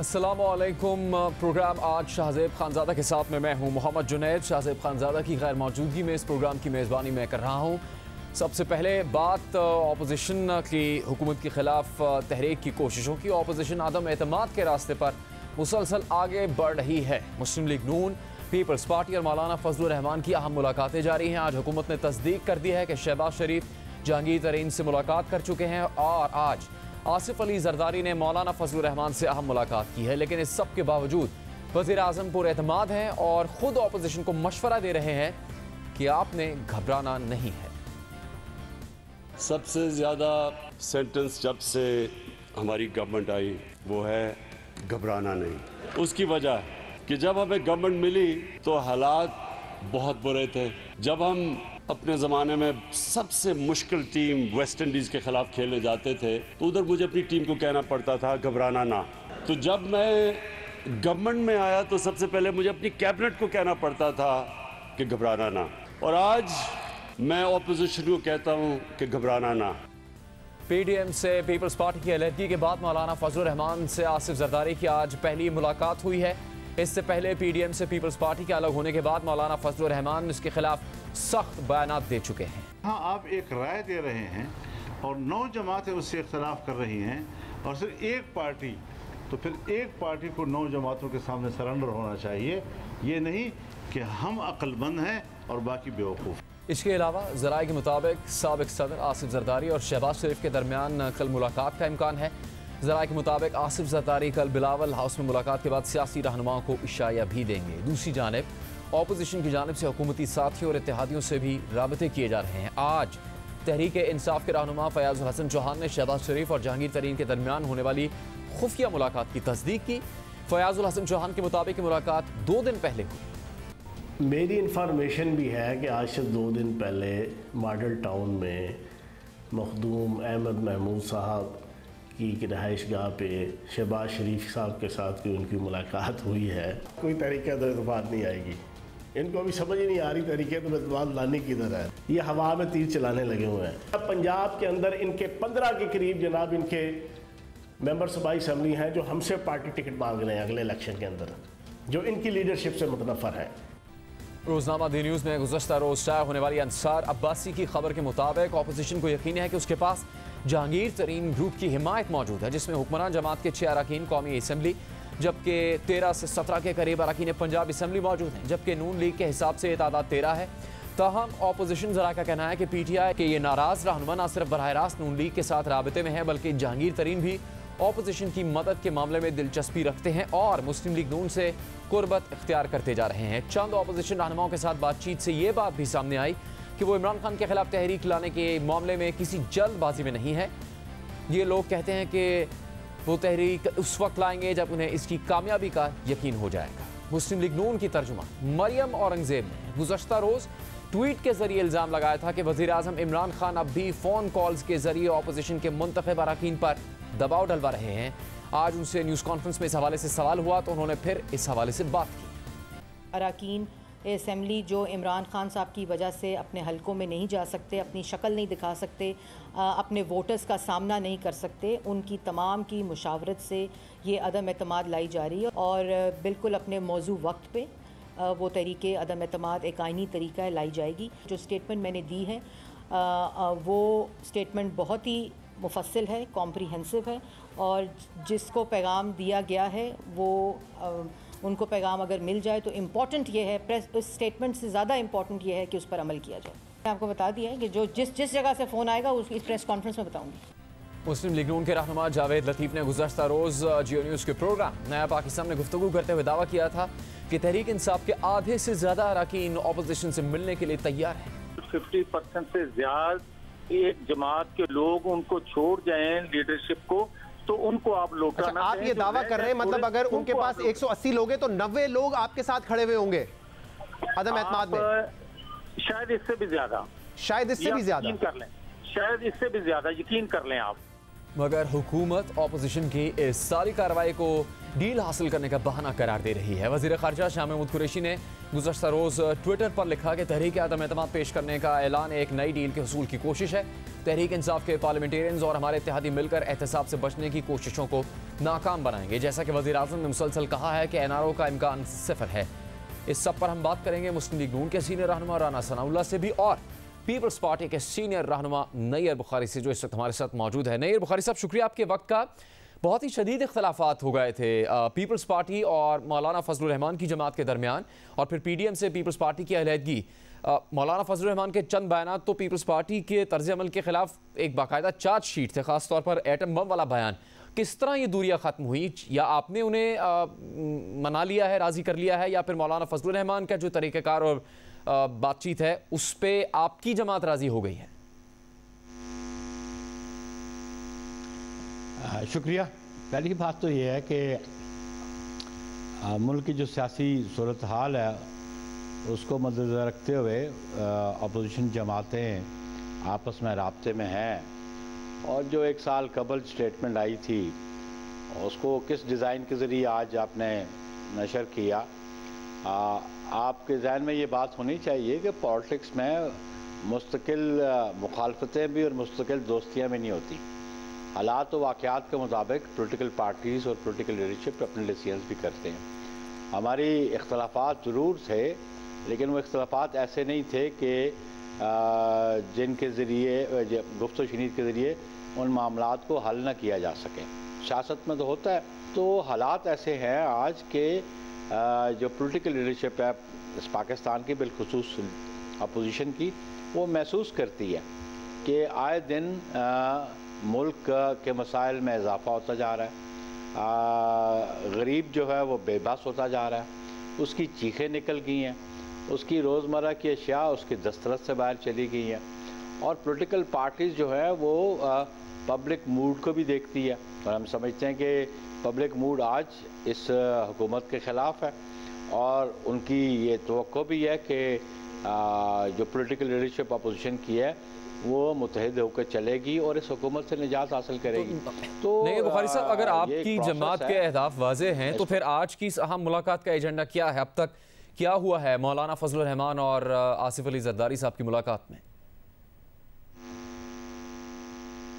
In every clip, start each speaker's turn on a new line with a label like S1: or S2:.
S1: अस्सलामुअलैकुम। प्रोग्राम आज शाहज़ेब खानज़ादा के साथ में मैं हूं मोहम्मद जुनैद। शाहज़ेब खानज़ादा की गैर मौजूदगी में इस प्रोग्राम की मेज़बानी मैं कर रहा हूं। सबसे पहले बात अपोजिशन की हुकूमत के ख़िलाफ़ तहरीक की कोशिशों की। अपोजिशन आदम एतमाद के रास्ते पर मुसलसल आगे बढ़ रही है। मुस्लिम लीग नून, पीपल्स पार्टी और मौलाना फजलुर रहमान की अहम मुलाकातें जारी हैं। आज हुकूमत ने तस्दीक कर दी है कि शहबाज शरीफ जहांगीर तरीन से मुलाकात कर चुके हैं और आज आसिफ अली जरदारी ने मौलाना फजलुर रहमान से अहम मुलाकात की है। लेकिन इस सब के बावजूद वज़ीर आज़म पुरएतमाद हैं और ख़ुद अपोजिशन को मशवरा दे रहे हैं कि आपने घबराना नहीं है।
S2: सबसे ज़्यादा सेंटेंस जब से हमारी गवर्नमेंट आई वो है घबराना नहीं। उसकी वजह कि जब हमें गवर्नमेंट मिली तो हालात बहुत बुरे थे। जब हम अपने ज़माने में सबसे मुश्किल टीम वेस्ट इंडीज़ के ख़िलाफ़ खेलने जाते थे तो उधर मुझे अपनी टीम को कहना पड़ता था घबराना ना। तो जब मैं गवर्नमेंट में आया तो सबसे पहले मुझे अपनी कैबिनेट को कहना पड़ता था कि घबराना ना, और आज मैं ऑपोजिशन को कहता हूँ कि घबराना ना।
S1: पीडीएम से पीपल्स पार्टी की अलहदगी के बाद मौलाना फजलुर रहमान से आसिफ जरदारी की आज पहली मुलाकात हुई है। इससे पहले पीडीएम से पीपल्स पार्टी के अलग होने के बाद मौलाना फजलुर रहमान इसके खिलाफ सख्त बयान दे चुके हैं।
S3: हाँ, आप एक राय दे रहे हैं और 9 जमातें उससे इख्तलाफ कर रही हैं और सिर्फ एक पार्टी, तो फिर एक पार्टी को 9 जमातों के सामने सरेंडर होना चाहिए। ये नहीं कि हम अक्लमंद हैं और बाकी बेवकूफ़।
S1: इसके अलावा ज़राए के मुताबिक साबिक सदर आसिफ जरदारी और शहबाज शरीफ के दरमियान कल मुलाकात का इम्कान है। ज़राए के मुताबिक आसिफ जरदारी कल बिलावल हाउस में मुलाकात के बाद सियासी रहनुमाओं को इशारा भी देंगे। दूसरी जानब ऑपोजिशन की जानिब से हुकूमती साथियों और इत्तेहादियों से भी राबते किए जा रहे हैं। आज तहरीक इंसाफ के रहनुमा फयाजुल हसन चौहान ने शहबाज शरीफ और जहांगीर तरीन के दरमियान होने वाली खुफिया मुलाकात की तस्दीक की। फयाजुल हसन चौहान के मुताबिक मुलाकात 2 दिन पहले हुई।
S4: मेरी इंफॉर्मेशन भी है कि आज से 2 दिन पहले मॉडल टाउन में मखदूम अहमद महमूद साहब की रहाइश गाह पे शहबाज शरीफ साहब के साथ की उनकी मुलाकात हुई है। कोई तरीक़े एतमाद नहीं आएगी। इनको अभी समझ ही नहीं आ रही तरीक़े एतमाद लाने किधर है। ये हवा में तीर चलाने लगे हुए हैं। अब पंजाब के अंदर इनके 15 के करीब जनाब इनके मेंबर सूबाई असम्बली हैं जो हमसे पार्टी टिकट मांग रहे हैं अगले इलेक्शन के अंदर, जो इनकी लीडरशिप से मुतनफ़र है।
S1: रोज़नामा दी न्यूज़ में गुज़श्ता रोज़ शाया होने वाली अंसार अब्बासी की खबर के मुताबिक अपोजिशन को यकीन है कि उसके पास जहांगीर तरीन ग्रुप की हिमायत मौजूद है, जिसमें हुक्मरान जमात के 6 अरकान कौमी असम्बली जबकि 13 से 17 के करीब अरकान पंजाब असम्बली मौजूद हैं, जबकि नून लीग के हिसाब से ये तादाद 13 है। ताहम अपोजिशन ज़रा का कहना है कि PTI के ये नाराज़ रहनुमा न सिर्फ बराह रास्त नून लीग के साथ राबते में है बल्कि जहांगीर तरीन भी अपोजिशन की मदद के मामले में दिलचस्पी रखते हैं और मुस्लिम लीग नून से कुर्बत इख्तियार करते जा रहे हैं। चंद अपोजिशन रहनुमाओं के साथ बातचीत से ये बात भी सामने आई कि वो इमरान खान के खिलाफ तहरीक लाने के मामले में किसी जल्दबाजी में नहीं है। ये लोग कहते हैं कि वो तहरीक उस वक्त लाएंगे जब उन्हें इसकी कामयाबी का यकीन हो जाएगा। मुस्लिम लीग नून की तर्जुमा मरियम औरंगजेब ने गुज़श्ता रोज़ ट्वीट के जरिए इल्ज़ाम लगाया था कि वज़ीर आज़म इमरान खान अब भी फ़ोन कॉल्स के जरिए अपोजिशन के मुंतखब अरकान पर दबाव डलवा रहे हैं। आज उनसे न्यूज़ कॉन्फ्रेंस में इस हवाले से सवाल हुआ तो उन्होंने फिर इस हवाले से बात की।
S5: अरकान असम्बली जो इमरान खान साहब की वजह से अपने हलकों में नहीं जा सकते, अपनी शक्ल नहीं दिखा सकते, अपने वोटर्स का सामना नहीं कर सकते, उनकी तमाम की मुशावरत से ये अदम एतमाद लाई जा रही है और बिल्कुल अपने मौजू वक्त पे वो तरीके अदम एतमाद एक आइनी तरीका है लाई जाएगी। जो स्टेटमेंट मैंने दी है वो स्टेटमेंट बहुत ही मुफस्सिल है, कॉम्प्रिहेंसिव है और जिसको पैगाम दिया गया है वो उनको पैगाम अगर मिल जाए तो इम्पॉर्टेंट ये है, प्रेस उस स्टेटमेंट से ज़्यादा इम्पॉर्टेंट ये है कि उस पर अमल किया जाए। मैंने आपको बता दिया है कि जो जिस जगह से फ़ोन आएगा उस इस प्रेस कॉन्फ्रेंस में बताऊँगी।
S1: मुस्लिम लीग नून के रहनुमा जावेद लतीफ़ ने गुज़श्ता रोज़ जियो न्यूज़ के प्रोग्राम नया पाकिस्तान में गुफ्तगू करते हुए दावा किया था कि तहरीक इंसाफ के आधे से ज़्यादा अरकान अपोजिशन से मिलने के लिए तैयार हैं।
S6: 50% से ज़्यादा एक जमात के लोग उनको छोड़ जाएं लीडरशिप को तो उनको आप लौटाना।
S7: आप ये दावा कर रहे हैं मतलब अगर उनके पास 180 लोग हैं तो 90 लोग आपके साथ खड़े हुए होंगे अदम एतमाद में?
S6: शायद इससे भी ज्यादा,
S7: शायद इससे भी ज्यादा
S6: यकीन कर लें, शायद इससे भी ज्यादा यकीन कर लें आप।
S1: मगर हुकूमत अपोजिशन की इस सारी कार्रवाई को डील हासिल करने का बहाना करार दे रही है। वज़ीर ख़ारजा शाह महमूद कुरैशी ने गुज़श्ता रोज़ ट्विटर पर लिखा कि तहरीक अदम एतमाद पेश करने का ऐलान एक नई डील के हुसूल की कोशिश है। तहरीक इंसाफ के पार्लियामेंटेरियंस और हमारे इत्तेहादी मिलकर एहतसाब से बचने की कोशिशों को नाकाम बनाएंगे। जैसा कि वज़ीर आज़म ने मुसलसल कहा है कि NRO का इम्कान सिफर है। इस सब पर हम बात करेंगे मुस्लिम लीग नून के सीनियर रहनुमा राना सनाउल्लाह से भी और पीपल्स पार्टी के सीनियर रहनुमा नैयर बुखारी से, जो इस वक्त हमारे साथ मौजूद है। नैयर बुखारी साहब, शुक्रिया आपके वक्त का। बहुत ही शदीद इख्तलाफात हो गए थे पीपल्स पार्टी और मौलाना फजलुर रहमान की जमात के दरमियान, और फिर PDM से पीपल्स पार्टी की अलहदगी। मौलाना फजलुर रहमान के चंद बयान तो पीपल्स पार्टी के तर्ज अमल के खिलाफ एक बाकायदा चार्जशीट थे, खासतौर पर एटम बम वाला बयान। किस तरह ये दूरियां ख़त्म हुई, या आपने उन्हें मना लिया है, राज़ी कर लिया है, या फिर मौलाना फजलुर रहमान का जो तरीक़ेकार और बातचीत है उस पर आपकी जमात राज़ी हो गई है?
S8: शुक्रिया। पहली बात तो ये है कि मुल्क की जो सियासी सूरत हाल है उसको मद्देनज़र रखते हुए अपोजिशन जमातें आपस में राब्ते में हैं, और जो एक साल कबल स्टेटमेंट आई थी उसको किस डिज़ाइन के ज़रिए आज आपने नशर किया। आपके ज़हन में ये बात होनी चाहिए कि पॉलिटिक्स में मुस्तकिल मुखालफतें भी और मुस्तकिल दोस्तियाँ भी नहीं होती। हालात व वाक़यात के मुताबिक पोलिटिकल पार्टीज़ और पोलिटिकल लीडरशिप अपने डिसीजंस भी करते हैं। हमारी इख्तलाफात ज़रूर थे, लेकिन वो इख्तलाफात ऐसे नहीं थे कि जिनके ज़रिए गुफ्त व शनीद के ज़रिए उन मामलात को हल न किया जा सके। सियासत में तो होता है। तो हालात ऐसे हैं आज के जो पोलिटिकल लीडरशिप है इस पाकिस्तान की, बिलखुसूस अपोजिशन की, वो महसूस करती है कि आए दिन मुल्क के मसाइल में इजाफ़ा होता जा रहा है। गरीब जो है वो बेबस होता जा रहा है, उसकी चीखें निकल गई हैं, उसकी रोज़मर्रा की अशिया उसकी दस्तरस से बाहर चली गई हैं, और पॉलिटिकल पार्टीज़ जो है वो पब्लिक मूड को भी देखती है, और हम समझते हैं कि पब्लिक मूड आज इस हुकूमत के ख़िलाफ़ है, और उनकी ये तवक्को भी है कि जो पॉलिटिकल लीडरशिप अपोजिशन की है वो मुत्तहिद होकर चलेगी और इस हुकूमत से निजात हासिल करेगी। तो
S1: नहीं बुखारी साहब, अगर आपकी जमात के अहदाफ वाज़े हैं तो फिर आज की इस अहम मुलाकात का एजेंडा क्या है? अब तक क्या हुआ है मौलाना फजलुर रहमान और आसिफ अली जरदारी साहब की मुलाकात में?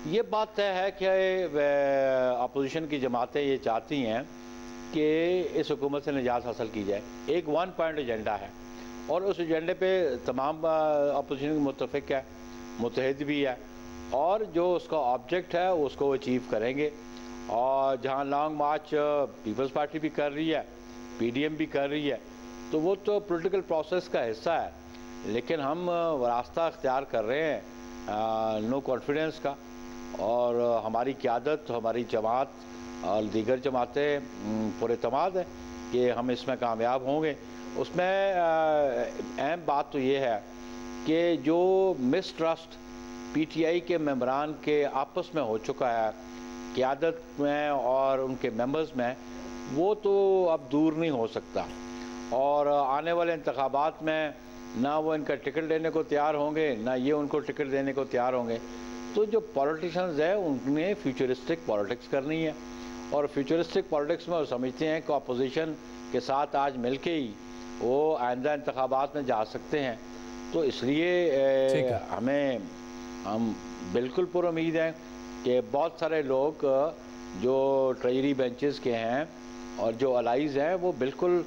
S8: ये बात तय है कि अपोजिशन की जमातें ये चाहती हैं कि इस हुकूमत से निजात हासिल की जाए। एक 1 पॉइंट एजेंडा है, और उस एजेंडे पे तमाम अपोजिशन मुत्तफ़िक है, मुत्तहिद भी है, और जो उसका ऑब्जेक्ट है उसको अचीव करेंगे। और जहाँ लॉन्ग मार्च पीपल्स पार्टी भी कर रही है, PDM भी कर रही है, तो वो तो पॉलिटिकल प्रोसेस का हिस्सा है, लेकिन हम रास्ता अख्तियार कर रहे हैं नो कॉन्फिडेंस का, और हमारी क़यादत, हमारी जमात और दीगर जमातें पुरएतमाद है कि हम इसमें कामयाब होंगे। उसमें अहम बात तो ये है कि जो मिसट्रस्ट PTI के मेंबरान के आपस में हो चुका है क़यादत में और उनके मेंबर्स में, वो तो अब दूर नहीं हो सकता, और आने वाले इंतखाबात में ना वो इनका टिकट देने को तैयार होंगे, ना ये उनको टिकट देने को तैयार होंगे। तो जो पॉलिटिशियंस है उन्हें फ्यूचरिस्टिक पॉलिटिक्स करनी है, और फ्यूचरिस्टिक पॉलिटिक्स में वो समझते हैं कि अपोजिशन के साथ आज मिल के ही वो आइंदा इंतखाबात में जा सकते हैं। तो इसलिए हम बिल्कुल पुरुमीद हैं कि बहुत सारे लोग जो ट्रेजरी बेंचेस के हैं और जो अलाइज हैं वो बिल्कुल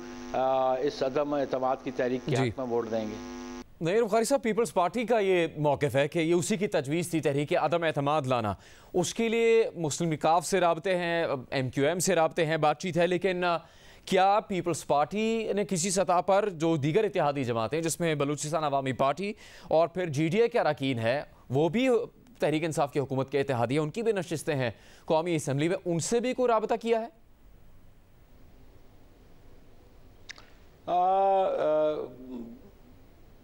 S8: इस अदम एतमाद की तहरीक के हक़ में वोट देंगे।
S1: नैयर बुखारी साहब, पीपल्स पार्टी का ये मौक़िफ़ है कि ये उसी की तजवीज़ थी तहरीक अदम एतमाद लाना, उसके लिए मुस्लिम लीग से राब्ते हैं, MQM से राब्ते हैं, बातचीत है, लेकिन क्या पीपल्स पार्टी ने किसी सतह पर जो दीगर इत्तेहादी जमातें जिसमें बलूचिस्तान अवामी पार्टी और फिर GDA के अरकान है, वो भी तहरीक इंसाफ की हुकूमत के इत्तेहादी हैं, उनकी भी नशिस्तें हैं कौमी असम्बली में, उनसे भी कोई राबता किया है?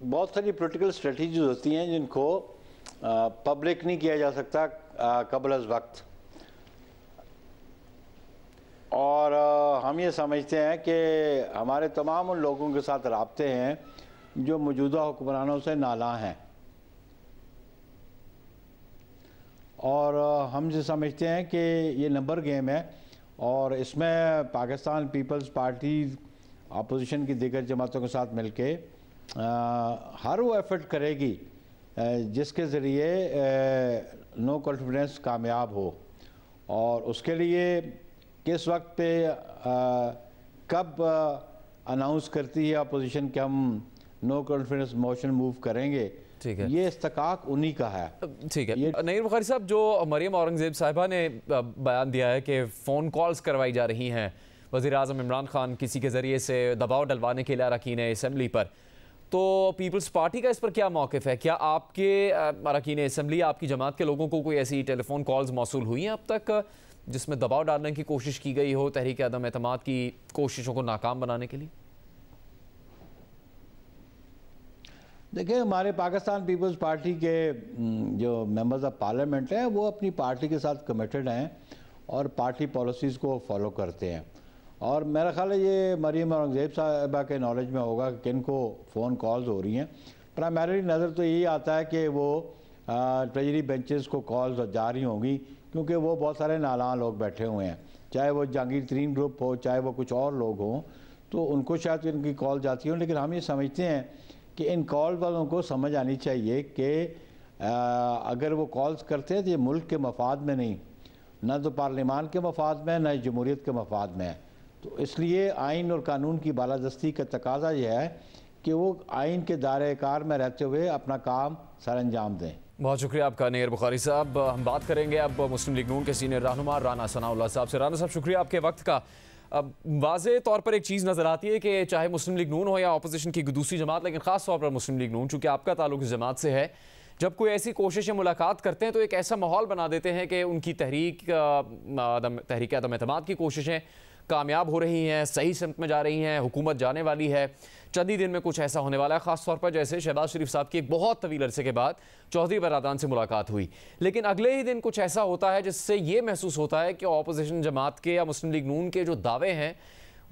S8: बहुत सारी पॉलिटिकल स्ट्रेटजीज होती हैं जिनको पब्लिक नहीं किया जा सकता कबल अज़ वक्त, और हम ये समझते हैं कि हमारे तमाम उन लोगों के साथ राब्ते हैं जो मौजूदा हुक्मरानों से नाला हैं, और हम ये समझते हैं कि ये नंबर गेम है, और इसमें पाकिस्तान पीपल्स पार्टी अपोजिशन की दीगर जमातों के साथ मिलके हर वो एफर्ट करेगी जिसके ज़रिए नो कॉन्फिडेंस कामयाब हो। और उसके लिए किस वक्त पे कब अनाउंस करती है अपोजिशन कि हम नो कॉन्फिडेंस मोशन मूव करेंगे,
S1: ठीक है,
S8: ये इस्तकाक उन्हीं का है।
S1: ठीक है। नईर बुखारी साहब, जो मरियम औरंगज़ेब साहिबा ने बयान दिया है कि फ़ोन कॉल्स करवाई जा रही हैं वज़ीर आज़म इमरान खान किसी के ज़रिए से दबाव डलवाने के लिए अरकान असम्बली पर, तो पीपल्स पार्टी का इस पर क्या मौक़िफ़ है? क्या आपके अरकान असम्बली, आपकी जमात के लोगों को कोई ऐसी टेलीफोन कॉल्स मौसूल हुई हैं अब तक जिसमें दबाव डालने की कोशिश की गई हो तहरीक अदम एतमाद की कोशिशों को नाकाम बनाने के लिए?
S8: देखिए, हमारे पाकिस्तान पीपल्स पार्टी के जो मेंबर्स ऑफ पार्लियामेंट हैं वो अपनी पार्टी के साथ कमिटेड हैं और पार्टी पॉलिसीज़ को फॉलो करते हैं। और मेरा ख्याल है ये मरियम औरंगज़ेब साहिबा के नॉलेज में होगा कि किन को फ़ोन कॉल्स हो रही हैं। प्राइमरी नज़र तो यही आता है कि वो ट्रेजरी बेंचेस को कॉल्स जा रही होंगी, क्योंकि वो बहुत सारे नालां लोग बैठे हुए हैं, चाहे वो जहांगीर तरीन ग्रुप हो, चाहे वो कुछ और लोग हों, तो उनको शायद इनकी कॉल जाती हो। लेकिन हम ये समझते हैं कि इन कॉल वालों को समझ आनी चाहिए कि अगर वो कॉल्स करते हैं तो ये मुल्क के मफाद में नहीं, ना तो पार्लिमान के मफाद में, ना जमहूरियत के मफाद में है। तो इसलिए आइन और कानून की बालादस्ती का तकाजा यह है कि वो आइन के दायरे कार में रहते हुए अपना काम सर अंजाम दें।
S1: बहुत शुक्रिया आपका नईर बुखारी साहब। हम बात करेंगे अब मुस्लिम लीग नून के सीनियर रहनुमा राना सनाउल्लाह साहब से। राना साहब, शुक्रिया आपके वक्त का। अब वाज़े तौर पर एक चीज़ नज़र आती है कि चाहे मुस्लिम लीग नून हो या अपोजिशन की दूसरी जमात, लेकिन ख़ास तौर पर मुस्लिम लीग नून, चूँकि आपका ताल्लुक इस जमात से है, जब कोई ऐसी कोशिश या मुलाकात करते हैं तो एक ऐसा माहौल बना देते हैं कि उनकी तहरीक अदम एतमाद की कोशिशें कामयाब हो रही हैं, सही सिमत में जा रही हैं, हुकूमत जाने वाली है, चंद ही दिन में कुछ ऐसा होने वाला है। ख़ास तौर पर जैसे शहबाज शरीफ साहब की एक बहुत तवील अरसे के बाद चौधरी बरादरान से मुलाकात हुई, लेकिन अगले ही दिन कुछ ऐसा होता है जिससे ये महसूस होता है कि अपोजिशन जमात के या मुस्लिम लीग नून के जो दावे हैं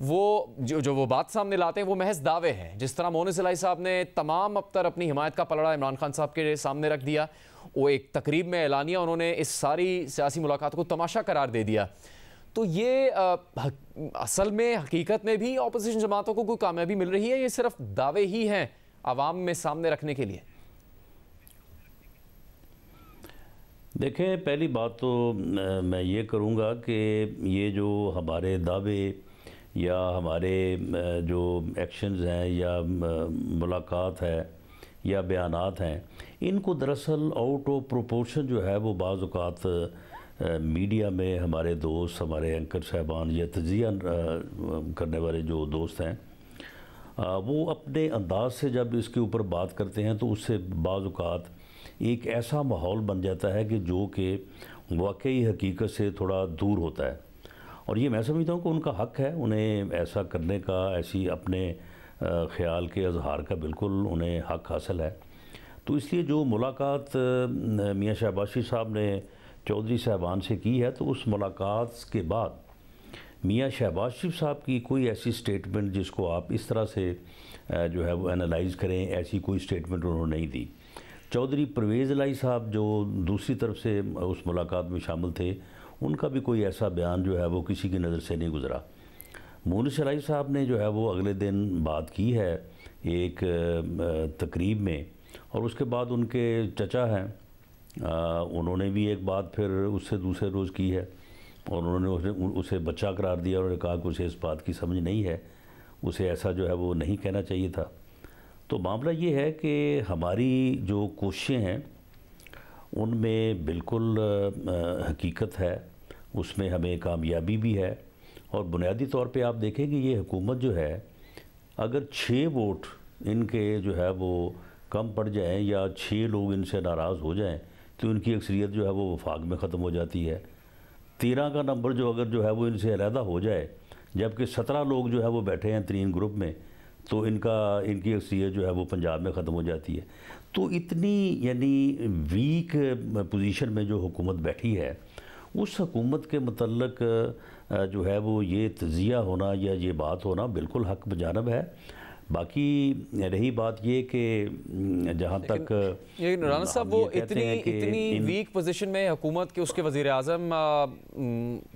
S1: वो जो वो बात सामने लाते हैं वो महज दावे हैं। जिस तरह मोनिस इलाही साहब ने तमाम अब तक अपनी हिमायत का पलड़ा इमरान खान साहब के सामने रख दिया, वो एक तकरीब में ऐलानिया उन्होंने इस सारी सियासी मुलाकात को तमाशा करार दे दिया। तो ये असल में हकीकत में भी अपोजिशन जमातों को कोई कामयाबी मिल रही है, ये सिर्फ दावे ही हैं आवाम में सामने रखने के लिए?
S9: देखें, पहली बात तो मैं ये करूँगा कि ये जो हमारे दावे या हमारे जो एक्शंस हैं या मुलाकात है या बयानात हैं, इनको दरअसल आउट ऑफ प्रोपोर्शन जो है वो बाज़ औक़ात मीडिया में हमारे दोस्त, हमारे एंकर साहबान या तजिया करने वाले जो दोस्त हैं, वो अपने अंदाज से जब इसके ऊपर बात करते हैं तो उससे बाज़ औक़ात एक ऐसा माहौल बन जाता है कि जो कि वाकई हकीकत से थोड़ा दूर होता है। और ये मैं समझता हूँ कि उनका हक़ है, उन्हें ऐसा करने का, ऐसी अपने ख़्याल के इजहार का बिल्कुल उन्हें हक़ हासिल है। तो इसलिए जो मुलाकात मियाँ शहबाज शरीफ साहब ने चौधरी साहबान से की है, तो उस मुलाकात के बाद मियाँ शहबाज शरीफ साहब की कोई ऐसी स्टेटमेंट जिसको आप इस तरह से जो है वो एनालाइज़ करें, ऐसी कोई स्टेटमेंट उन्होंने नहीं दी। चौधरी परवेज़ इलाही साहब जो दूसरी तरफ से उस मुलाकात में शामिल थे, उनका भी कोई ऐसा बयान जो है वो किसी की नज़र से नहीं गुज़रा। मोनिस इलाही साहब ने जो है वो अगले दिन बात की है एक तकरीब में, और उसके बाद उनके चचा हैं, उन्होंने भी एक बात फिर उससे दूसरे रोज़ की है और उन्होंने उसे बच्चा करार दिया। उन्होंने कहा कि उसे इस बात की समझ नहीं है, उसे ऐसा जो है वो नहीं कहना चाहिए था। तो मामला ये है कि हमारी जो कोशिशें हैं उनमें बिल्कुल हकीकत है, उसमें हमें कामयाबी भी है। और बुनियादी तौर पे आप देखें कि ये हुकूमत जो है, अगर 6 वोट इनके जो है वो कम पड़ जाएं या 6 लोग इनसे नाराज़ हो जाएं तो इनकी अक्सरियत जो है वो वफाक में ख़त्म हो जाती है। 13 का नंबर जो अगर जो है वो इनसे अलहदा हो जाए, जबकि 17 लोग जो है वो बैठे हैं 3 ग्रुप में, तो इनकी अक्सरियत जो है वो पंजाब में ख़त्म हो जाती है। तो इतनी यानी वीक पोजीशन में जो हुकूमत बैठी है, उस हुकूमत के मतलब जो है वो ये तजिया होना या ये बात होना बिल्कुल हक बजानब है। बाकी रही बात ये कि जहाँ तक
S1: राना साहब वो इतनी वीक पोजीशन में हुकूमत के उसके वज़ीर आज़म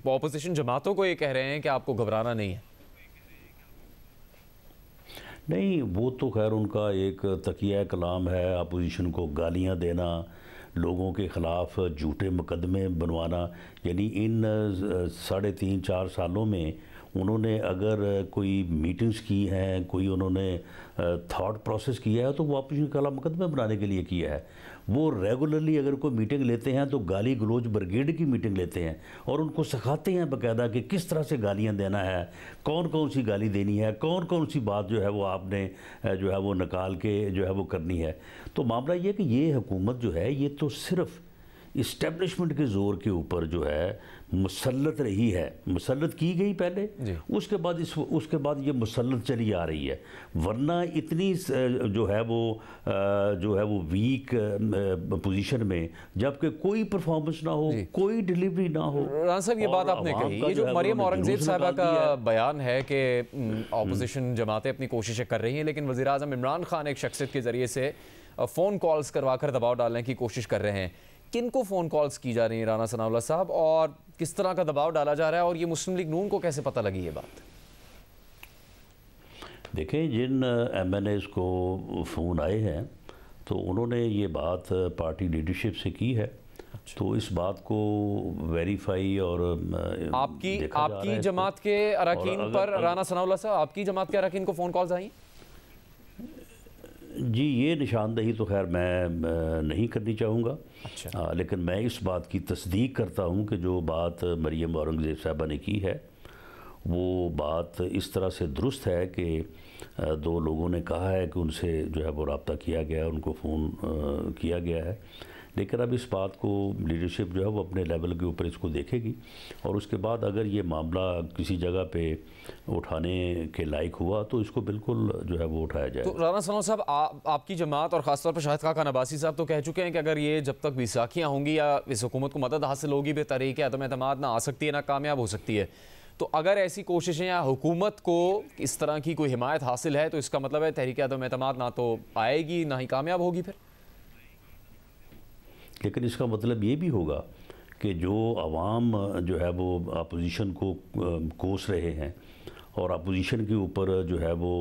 S1: ऑपोजिशन जमातों को ये कह रहे हैं कि आपको घबराना नहीं है।
S9: नहीं, वो तो खैर उनका एक तकिया कलाम है, अपोजिशन को गालियाँ देना, लोगों के ख़िलाफ़ झूठे मुकदमे बनवाना। यानी इन 3.5-4 सालों में उन्होंने अगर कोई मीटिंग्स की हैं, कोई उन्होंने थॉट प्रोसेस किया है तो वो अपोजिशन के खिलाफ मुकदमे बनाने के लिए किया है। वो रेगुलरली अगर कोई मीटिंग लेते हैं तो गाली गलोच ब्रिगेड की मीटिंग लेते हैं और उनको सिखाते हैं बाकायदा कि किस तरह से गालियां देना है, कौन कौन सी गाली देनी है, कौन कौन सी बात जो है वो आपने जो है वो निकाल के जो है वो करनी है। तो मामला ये कि ये हुकूमत जो है ये तो सिर्फ़ इस्टेब्लिशमेंट के ज़ोर के ऊपर जो है मुसल्लत रही है, मुसल्लत की गई पहले, उसके बाद ये मुसल्लत चली आ रही है। वरना इतनी जो है वो वीक पोजीशन में जबकि कोई परफॉर्मेंस ना हो, कोई डिलीवरी ना हो।
S1: राना साहब ये बात आपने कही, ये जो मरियम औरंगजेब साहबा का बयान है कि ऑपोजिशन जमातें अपनी कोशिशें कर रही हैं लेकिन वज़ीर आज़म इमरान खान एक शख्सियत के ज़रिए से फ़ोन कॉल्स करवा कर दबाव डालने की कोशिश कर रहे हैं। किन को फ़ोन कॉल्स की जा रही हैं राना सनाउल्लाह साहब, और किस तरह का दबाव डाला जा रहा है, और ये मुस्लिम लीग नून को कैसे पता लगी ये बात?
S9: देखें, जिन MNAs को फ़ोन आए हैं तो उन्होंने ये बात पार्टी लीडरशिप से की है। तो इस बात को वेरीफाई और
S1: आपकी जमात के अरकान पर राना सनाउल्लाह साहब, आपकी जमात के अरकान को फ़ोन कॉल्स आई?
S9: जी, ये निशानदही तो खैर मैं नहीं करनी चाहूँगा।
S1: अच्छा।
S9: लेकिन मैं इस बात की तस्दीक करता हूँ कि जो बात मरियम औरंगजेब साहबा ने की है वो बात इस तरह से दुरुस्त है कि 2 लोगों ने कहा है कि उनसे जो है वो रब्ता किया गया, उनको फ़ोन किया गया है। लेकिन अब इस बात को लीडरशिप जो है वो अपने लेवल के ऊपर इसको देखेगी और उसके बाद अगर ये मामला किसी जगह पे उठाने के लायक हुआ तो इसको बिल्कुल जो है वो उठाया जाए।
S1: तो राना सनाउल्लाह साहब, आपकी जमात और ख़ासतौर पर शाहिद खान अब्बासी साहब तो कह चुके हैं कि अगर ये जब तक बैसाखियाँ होंगी या इस हुकूमत को मदद हासिल होगी बेतरीक़ है तो एतमाद ना आ सकती है ना कामयाब हो सकती है। तो अगर ऐसी कोशिशें या हुकूमत को इस तरह की कोई हिमायत हासिल है तो इसका मतलब है तहरीक अदम एतमाद ना तो आएगी ना ही कामयाब होगी फिर।
S9: लेकिन इसका मतलब ये भी होगा कि जो अवाम जो है वो अपोजिशन को कोस रहे हैं और अपोजिशन के ऊपर जो है वो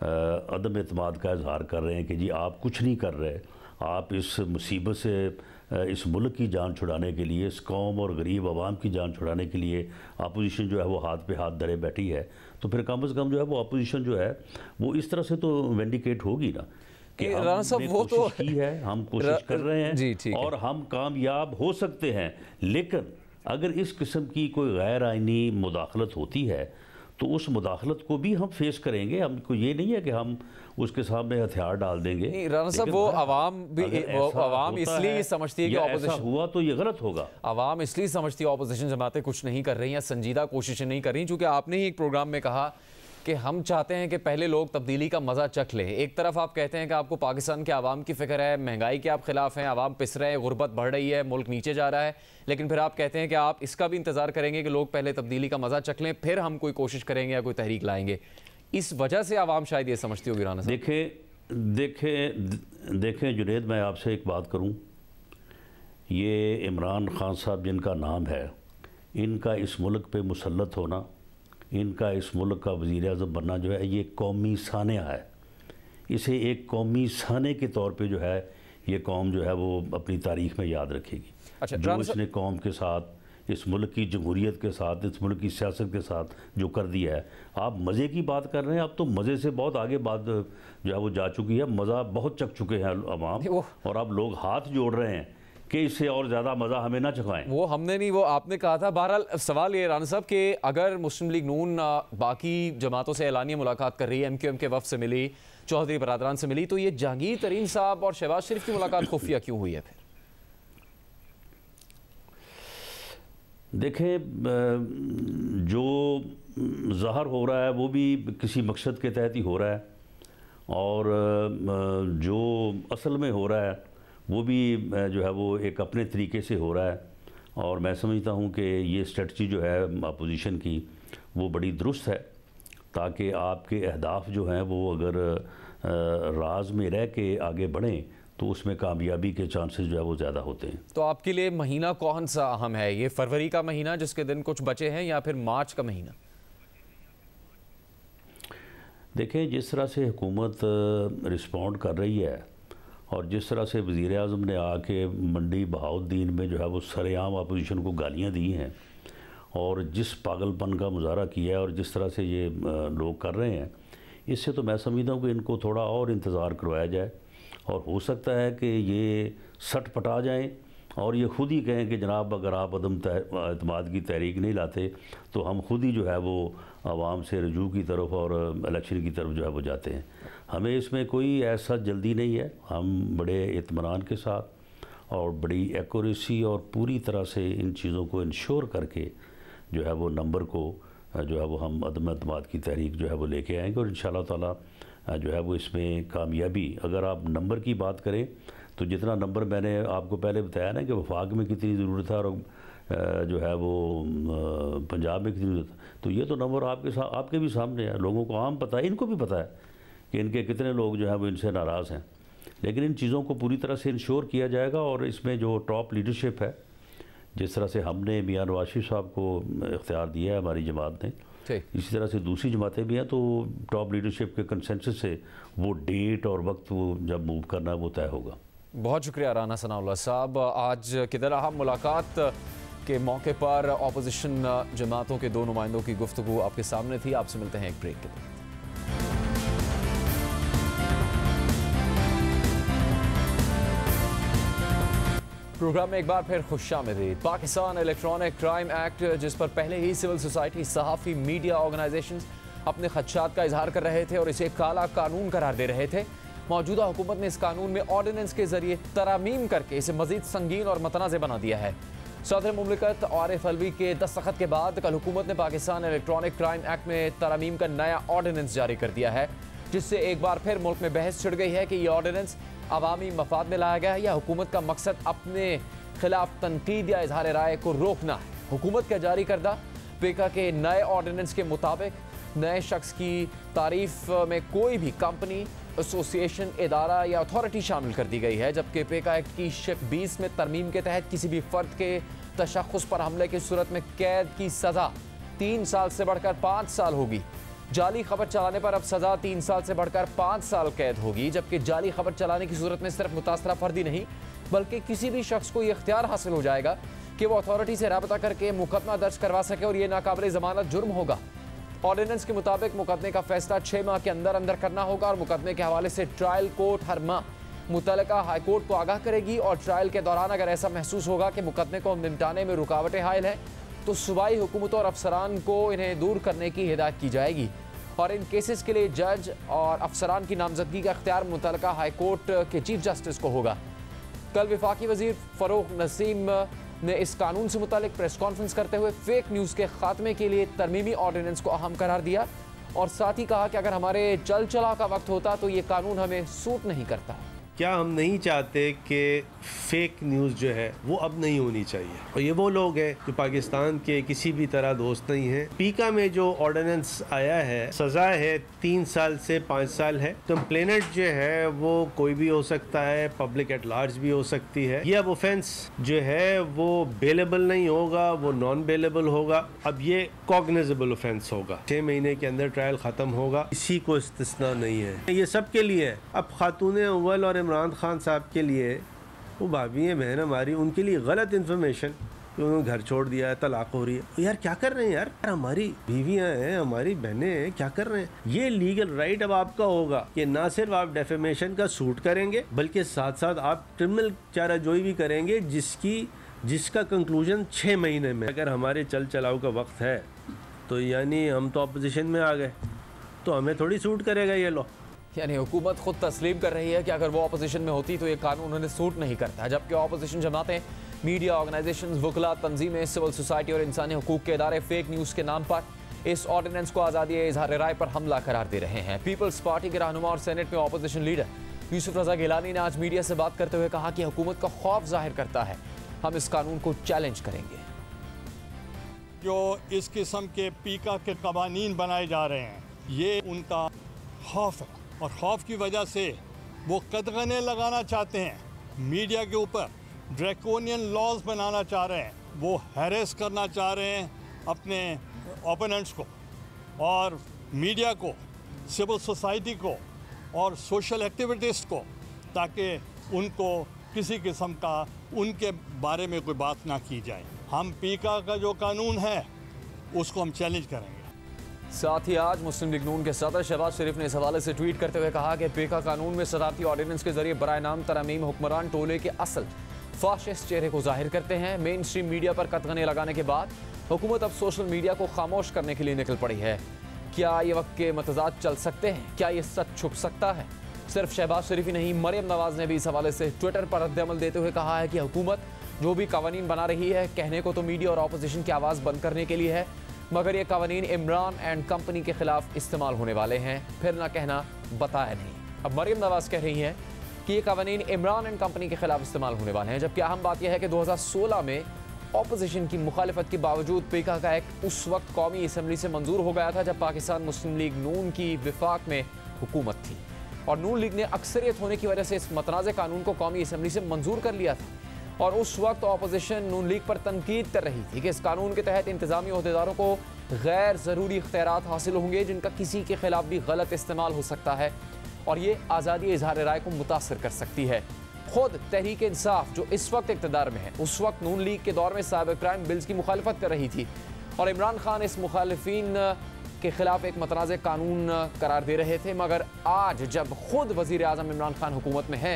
S9: अदम एतमाद का इजहार कर रहे हैं कि जी आप कुछ नहीं कर रहे, आप इस मुसीबत से इस मुल्क की जान छुड़ाने के लिए, इस कौम और गरीब आवाम की जान छुड़ाने के लिए अपोजिशन जो है वो हाथ पे हाथ धरे बैठी है, तो फिर कम से कम जो है वो अपोजिशन जो है वो इस तरह से तो विंडिकेट होगी ना कि हमने कोशिश की है, हम कोशिश कर रहे हैं और हम कामयाब हो सकते हैं। लेकिन अगर इस किस्म की कोई गैर आइनी मुदाखलत होती है तो उस मुदाखलत को भी हम फेस करेंगे। हमको ये नहीं है कि हम उसके सामने हथियार डाल देंगे।
S1: राना साहब, वो अवाम इसलिए समझती है कि ऑपोजिशन
S9: हुआ तो ये गलत होगा।
S1: अवाम इसलिए समझती है ऑपोजिशन जमातें कुछ नहीं कर रही हैं, संजीदा कोशिशें नहीं कर रही, क्योंकि आपने ही एक प्रोग्राम में कहा कि हम चाहते हैं कि पहले लोग तब्दीली का मज़ा चख लें। एक तरफ आप कहते हैं कि आपको पाकिस्तान के आवाम की फ़िक्र है, महंगाई के आप ख़िलाफ़ हैं, आवाम पिस रहे हैं, गुर्बत बढ़ रही है, मुल्क नीचे जा रहा है, लेकिन फिर आप कहते हैं कि आप इसका भी इंतज़ार करेंगे कि लोग पहले तब्दीली का मज़ा चख लें, फिर हम कोई कोशिश करेंगे या कोई तहरीक लाएंगे। इस वजह से आवाम शायद ये समझती होगी। राना साहब,
S9: देखें जुनैद, मैं आपसे एक बात करूँ, ये इमरान खान साहब जिनका नाम है, इनका इस मुल्क पे मुसल्लत होना, इनका इस मुल्क का वज़ीर आज़म बनना जो है ये कौमी सानिया है। इसे एक कौमी साने के तौर पे जो है ये कौम जो है वो अपनी तारीख़ में याद रखेगी।
S1: अच्छा,
S9: जो इसने कौम के साथ, इस मुल्क की जमहूरियत के साथ, इस मुल्क की सियासत के साथ जो कर दिया है। आप मज़े की बात कर रहे हैं, अब तो मज़े से बहुत आगे बात जो है वो जा चुकी है। मज़ा बहुत चख चुके हैं अवाम और अब लोग हाथ जोड़ रहे हैं कि इससे और ज़्यादा मज़ा हमें ना चखाएं।
S1: वो हमने नहीं, वो आपने कहा था। बहरहाल सवाल ये राना साहब कि अगर मुस्लिम लीग नून बाकी जमातों से एलानिया मुलाकात कर रही है, MQM के वफ़द से मिली, चौधरी बरादरान से मिली, तो ये जहांगीर तरीन साहब और शहबाज शरीफ की मुलाकात खुफिया क्यों हुई है फिर?
S9: देखें, जो ज़ाहिर हो रहा है वो भी किसी मकसद के तहत ही हो रहा है और जो असल में हो रहा है वो भी जो है वो एक अपने तरीके से हो रहा है। और मैं समझता हूँ कि ये स्ट्रेटजी जो है अपोजिशन की वो बड़ी दुरुस्त है ताकि आपके अहदाफ जो हैं वो अगर राज में रह के आगे बढ़ें तो उसमें कामयाबी के चांसेस जो है वो ज़्यादा होते हैं।
S1: तो आपके लिए महीना कौन सा अहम है, ये फरवरी का महीना जिसके दिन कुछ बचे हैं या फिर मार्च का महीना?
S9: देखें, जिस तरह से हुकूमत रिस्पॉन्ड कर रही है और जिस तरह से वज़ीर आज़म ने आके मंडी बहाउद्दीन में जो है वो सरेआम अपोजिशन को गालियाँ दी हैं और जिस पागलपन का मुजाहरा किया है और जिस तरह से ये लोग कर रहे हैं, इससे तो मैं समझता हूँ कि इनको थोड़ा और इंतज़ार करवाया जाए और हो सकता है कि ये सट पटा जाएं और ये ख़ुद ही कहें कि जनाब अगर आप अदम एतमाद की तहरीक नहीं लाते तो हम खुद ही जो है वो आवाम से रजू की तरफ और इलेक्शन की तरफ जो है वो जाते हैं। हमें इसमें कोई ऐसा जल्दी नहीं है, हम बड़े इत्मीनान के साथ और बड़ी एक्यूरेसी और पूरी तरह से इन चीज़ों को इंश्योर करके जो है वो नंबर को जो है वो हम अदम एतमाद की तहरीक जो है वो लेके आएंगे और इंशाअल्लाह ताला जो है वो इसमें कामयाबी, अगर आप नंबर की बात करें तो जितना नंबर मैंने आपको पहले बताया ना कि वफाक में कितनी ज़रूरत है और जो है वो पंजाब में कितनी ज़रूरत है, तो ये तो नंबर आपके भी सामने है, लोगों को आम पता है, इनको भी पता है कि इनके कितने लोग जो है वो इनसे नाराज़ हैं। लेकिन इन चीज़ों को पूरी तरह से इंश्योर किया जाएगा और इसमें जो टॉप लीडरशिप है, जिस तरह से हमने मियां नवाज शरीफ साहब को इख्तियार दिया है हमारी जमात ने, इसी तरह से दूसरी जमातें भी हैं, तो टॉप लीडरशिप के कंसेंसस से वो डेट और वक्त वो जब मूव करना है वो तय होगा।
S1: बहुत शुक्रिया राना सनाउल्लाह साहब। आज किधर अहम मुलाकात के मौके पर अपोजिशन जमातों के दो नुमाइंदों की गुफ्तगू आपके सामने थी। आपसे मिलते हैं एक ब्रेक के बाद। प्रोग्राम में एक बार फिर खुशामदीद। पाकिस्तान इलेक्ट्रॉनिक क्राइम एक्ट, जिस पर पहले ही सिविल सोसाइटी, सहाफ़ी, मीडिया ऑर्गेनाइजेशंस अपने खदशात का इजहार कर रहे थे और इसे काला कानून करार दे रहे थे, मौजूदा हुकूमत ने इस कानून में ऑर्डिनेंस के जरिए तरामीम करके इसे मजीद संगीन और मतनाज़ बना दिया है। सदर मुमलिकत आरिफ अलवी के दस्तखत के बाद कल हुकूमत ने पाकिस्तान इलेक्ट्रॉनिक क्राइम एक्ट में तरामीम का नया ऑर्डिनेंस जारी कर दिया है, जिससे एक बार फिर मुल्क में बहस छिड़ गई है कि यह ऑर्डिनेंस अवामी मफाद में लाया गया है या हुकूमत का मकसद अपने खिलाफ तनकीद या इजहार राय को रोकना है। हुकूमत का जारी करदा पेका के नए ऑर्डिनेंस के मुताबिक नए शख्स की तारीफ में कोई भी कंपनी, एसोसिएशन, इदारा या अथॉरिटी शामिल कर दी गई है, जबकि पेका एक्ट की शिक 20 में तरमीम के तहत किसी भी फर्द के तशख्खुस पर हमले की सूरत में कैद की सज़ा 3 साल से बढ़कर 5 साल होगी। जाली खबर चलाने पर अब सज़ा 3 साल से बढ़कर 5 साल कैद होगी, जबकि जाली खबर चलाने की सूरत में सिर्फ मुतासरा फर्द ही नहीं बल्कि किसी भी शख्स को यह इख्तियार हासिल हो जाएगा कि वो अथॉरिटी से राबता करके मुकदमा दर्ज करवा सके और ये नाकाबिल ज़मानत जुर्म होगा। ऑर्डिनेंस के मुताबिक मुकदमे का फैसला 6 माह के अंदर अंदर करना होगा और मुकदमे के हवाले से ट्रायल कोर्ट हर माह मुतल्लिका हाई कोर्ट को आगाह करेगी और ट्रायल के दौरान अगर ऐसा महसूस होगा कि मुकदमे को निपटाने में रुकावटें हायल हैं तो सूबाई हुकूमतों और अफसरान को इन्हें दूर करने की हिदायत की जाएगी और इन केसेस के लिए जज और अफसरान की नामजदगी का इख्तियार मुतल्लिका हाई कोर्ट के चीफ जस्टिस को होगा। कल वफाकी वजीर फरूख नसीम ने इस कानून से मुतालिक प्रेस कॉन्फ्रेंस करते हुए फेक न्यूज़ के खात्मे के लिए तरमीमी ऑर्डिनेंस को अहम करार दिया और साथ ही कहा कि अगर हमारे चल चला का वक्त होता तो ये कानून हमें सूट नहीं करता।
S10: क्या हम नहीं चाहते कि फेक न्यूज़ जो है वो अब नहीं होनी चाहिए, और ये वो लोग हैं जो पाकिस्तान के किसी भी तरह दोस्त नहीं हैं। पीका में जो ऑर्डिनेंस आया है, सज़ा है 3 साल से 5 साल है। कंप्लेनेंट जो है वो कोई भी हो सकता है, पब्लिक एट लार्ज भी हो सकती है। ये अब ऑफेंस जो है वो बेलेबल नहीं होगा, वो नॉन बेलेबल होगा। अब ये कॉग्निजेबल ऑफेंस होगा। 6 महीने के अंदर ट्रायल ख़त्म होगा, इसी को इस्तिस्ना नहीं है। ये सब के लिए अब खातून अव्वल और इमरान खान साहब के लिए, वो भाभी हैं, बहन हमारी, उनके लिए गलत इन्फॉर्मेशन कि उन्होंने घर छोड़ दिया है, तलाक हो रही है। यार क्या कर रहे हैं यार, हमारी बीवियां हैं, हमारी बहनें हैं, क्या कर रहे हैं। ये लीगल राइट अब आपका होगा कि ना सिर्फ आप डेफेमेशन का सूट करेंगे बल्कि साथ साथ आप क्रिमिनल चाराजोई भी करेंगे जिसका कंक्लूजन 6 महीने में। अगर हमारे चल चलाव का वक्त है तो यानी हम तो अपोजिशन में आ गए, तो हमें थोड़ी सूट करेगा ये लॉ।
S1: यानी हुकूमत खुद तस्लीम कर रही है कि अगर वो अपोजिशन में होती तो ये कानून उन्हें सूट नहीं करता, जबकि अपोजिशन जमातें, मीडिया ऑर्गेनाइजेशंस, वकला, तंजीमें, सिविल सोसाइटी और इंसानी हकूक़ के इदारे फेक न्यूज़ के नाम पर इस ऑर्डिनेंस को आज़ादी इजहार राय पर हमला करार दे रहे हैं। पीपल्स पार्टी के रहनुमा और सेनेट में अपोजिशन लीडर यूसुफ रज़ा गिलानी ने आज मीडिया से बात करते हुए कहा कि हुकूमत का खौफ जाहिर करता है, हम इस कानून को चैलेंज करेंगे।
S11: जो इस किस्म के पीका के कवानीन बनाए जा रहे हैं ये उनका खौफ है और खौफ की वजह से वो कदगने लगाना चाहते हैं, मीडिया के ऊपर ड्रैकोनियन लॉज बनाना चाह रहे हैं, वो हैरेस करना चाह रहे हैं अपने ओपोनेंट्स को और मीडिया को, सिविल सोसाइटी को और सोशल एक्टिविटीज़ को, ताकि उनको किसी किस्म का उनके बारे में कोई बात ना की जाए। हम पीका का जो कानून है उसको हम चैलेंज करेंगे।
S1: साथ ही आज मुस्लिम लीग नून के सदर शहबाज शरीफ ने इस हवाले से ट्वीट करते हुए कहा कि पीका कानून में सदारती ऑर्डिनेंस के जरिए बराए नाम तरमीम हुक्मरान टोले के असल फाशिस्ट चेहरे को जाहिर करते हैं। मेन स्ट्रीम मीडिया पर कतगने लगाने के बाद हुकूमत अब सोशल मीडिया को खामोश करने के लिए निकल पड़ी है। क्या ये वक्त के मतजाद चल सकते हैं? क्या ये सच छुप सकता है? सिर्फ शहबाज शरीफ ही नहीं, मरियम नवाज ने भी इस हवाले से ट्विटर पर रद्द-ए-अमल देते हुए कहा है कि हुकूमत जो भी कवानीन बना रही है, कहने को तो मीडिया और अपोजिशन की आवाज़ बंद करने के लिए है, मगर ये कवानीन इमरान एंड कंपनी के खिलाफ इस्तेमाल होने वाले हैं, फिर ना कहना बताया नहीं। अब मरियम नवाज कह रही हैं कि ये कवानीन इमरान एंड कंपनी के खिलाफ इस्तेमाल होने वाले हैं, जबकि अहम बात यह है कि 2016 में अपोजिशन की मुखालिफत के बावजूद पीका का एक्ट उस वक्त कौमी असम्बली से मंजूर हो गया था जब पाकिस्तान मुस्लिम लीग नून की विफाक में हुकूमत थी, और नून लीग ने अक्सरियत होने की वजह से इस मतनाज़ कानून को कौमी असम्बली से मंजूर कर लिया था। और उस वक्त अपोजिशन नून लीग पर तनकीद कर रही थी कि इस कानून के तहत इंतजामी अहदेदारों को गैर ज़रूरी इख्तियारात हासिल होंगे जिनका किसी के खिलाफ भी गलत इस्तेमाल हो सकता है और ये आज़ादी इजहार राय को मुतासर कर सकती है। खुद तहरीक इंसाफ जो इस वक्त इक़्तिदार में है, उस वक्त नून लीग के दौर में साइबर क्राइम बिल्स की मुखालिफत कर रही थी और इमरान खान इस मुखालिफिन के खिलाफ एक मतनाज़ कानून करार दे रहे थे। मगर आज जब खुद वज़ीर आज़म इमरान खान हुकूमत में है